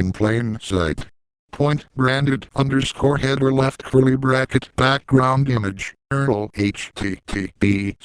in plain sight. Point branded _ header left curly bracket background image URL http://cd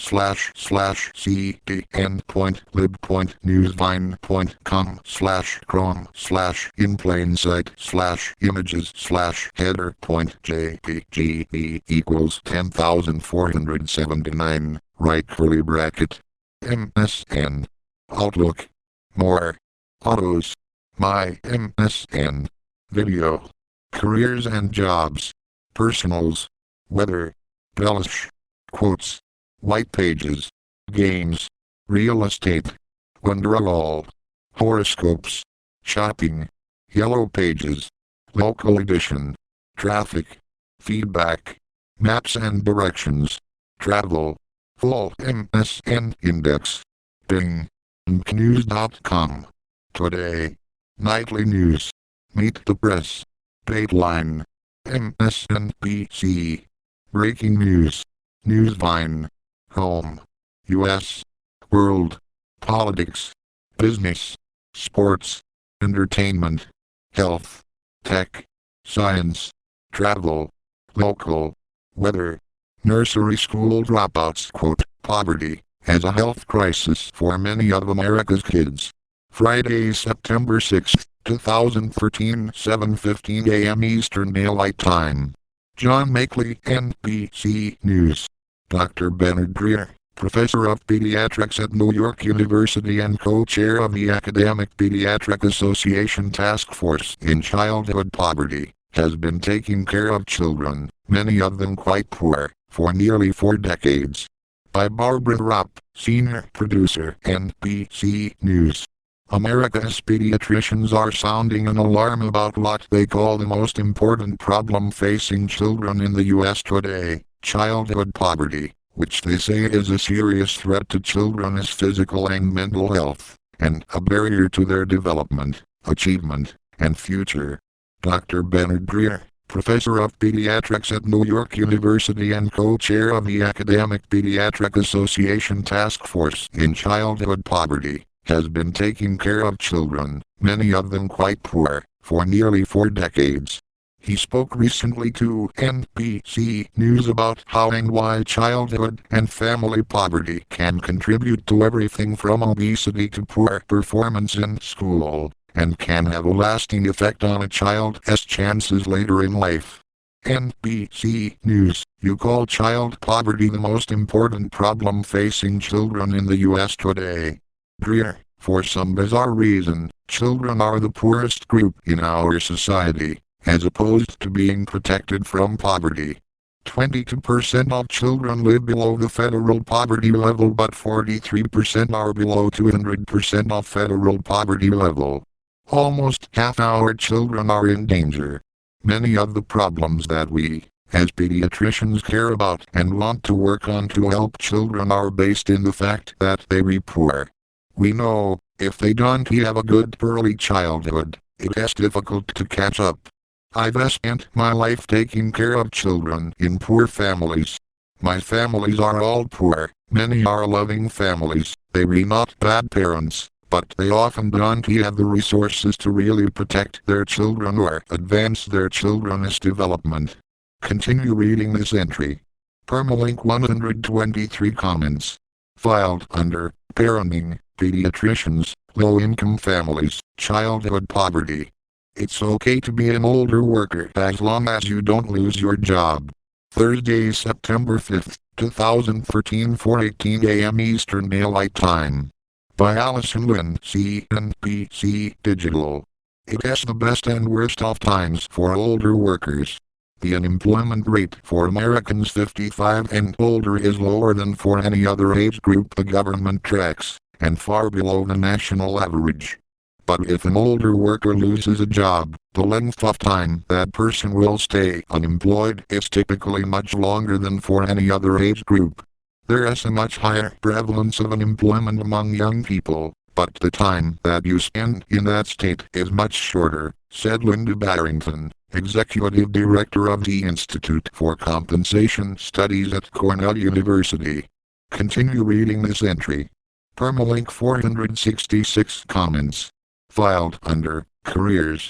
endpoint lib.com/com/inplainsight/images/header.jpg equals 10,479 right curly bracket MSN Outlook more autos my MSN video careers and jobs personals weather Bellish quotes white pages games real estate Wonderwall horoscopes shopping yellow pages local edition traffic feedback maps and directions travel full MSN index Bing nbcnews.com today nightly news meet the press Dateline MSNBC breaking news Newsvine home US world politics business sports entertainment health tech science travel local weather nursery school dropouts quote poverty as a health crisis for many of America's kids. Friday, September 6, 2013, 7:15 a.m. Eastern Daylight Time. John Makeley, NBC News. Dr. Bernard Greer, Professor of Pediatrics at New York University and co-chair of the Academic Pediatric Association Task Force in Childhood Poverty, has been taking care of children, many of them quite poor, for nearly 4 decades. By Barbara Rupp, Senior Producer, NBC News. America's pediatricians are sounding an alarm about what they call the most important problem facing children in the U.S. today, childhood poverty, which they say is a serious threat to children's physical and mental health, and a barrier to their development, achievement, and future. Dr. Bernard Greer, Professor of Pediatrics at New York University and co-chair of the Academic Pediatric Association Task Force in Childhood Poverty, has been taking care of children, many of them quite poor, for nearly 4 decades. He spoke recently to NBC News about how and why childhood and family poverty can contribute to everything from obesity to poor performance in school, and can have a lasting effect on a child's chances later in life. NBC News, you call child poverty the most important problem facing children in the U.S. today. Greer, for some bizarre reason, children are the poorest group in our society, as opposed to being protected from poverty. 22% of children live below the federal poverty level, but 43% are below 200% of federal poverty level. Almost half our children are in danger. Many of the problems that we, as pediatricians, care about and want to work on to help children are based in the fact that they are poor. We know, if they don't have a good early childhood, it is difficult to catch up. I've spent my life taking care of children in poor families. My families are all poor, many are loving families, they are not bad parents, but they often don't have the resources to really protect their children or advance their children's development. Continue reading this entry. Permalink 123 comments. Filed under Parenting, Pediatricians, Low-Income Families, Childhood Poverty. It's okay to be an older worker as long as you don't lose your job. Thursday, September 5, 2013, 4:18 a.m. Eastern Daylight Time. By Allison Lynn, CNBC Digital. It is the best and worst of times for older workers. The unemployment rate for Americans 55 and older is lower than for any other age group the government tracks, and far below the national average. But if an older worker loses a job, the length of time that person will stay unemployed is typically much longer than for any other age group. There is a much higher prevalence of unemployment among young people, but the time that you spend in that state is much shorter, said Linda Barrington, Executive Director of the Institute for Compensation Studies at Cornell University. Continue reading this entry. Permalink 466 comments. Filed under Careers,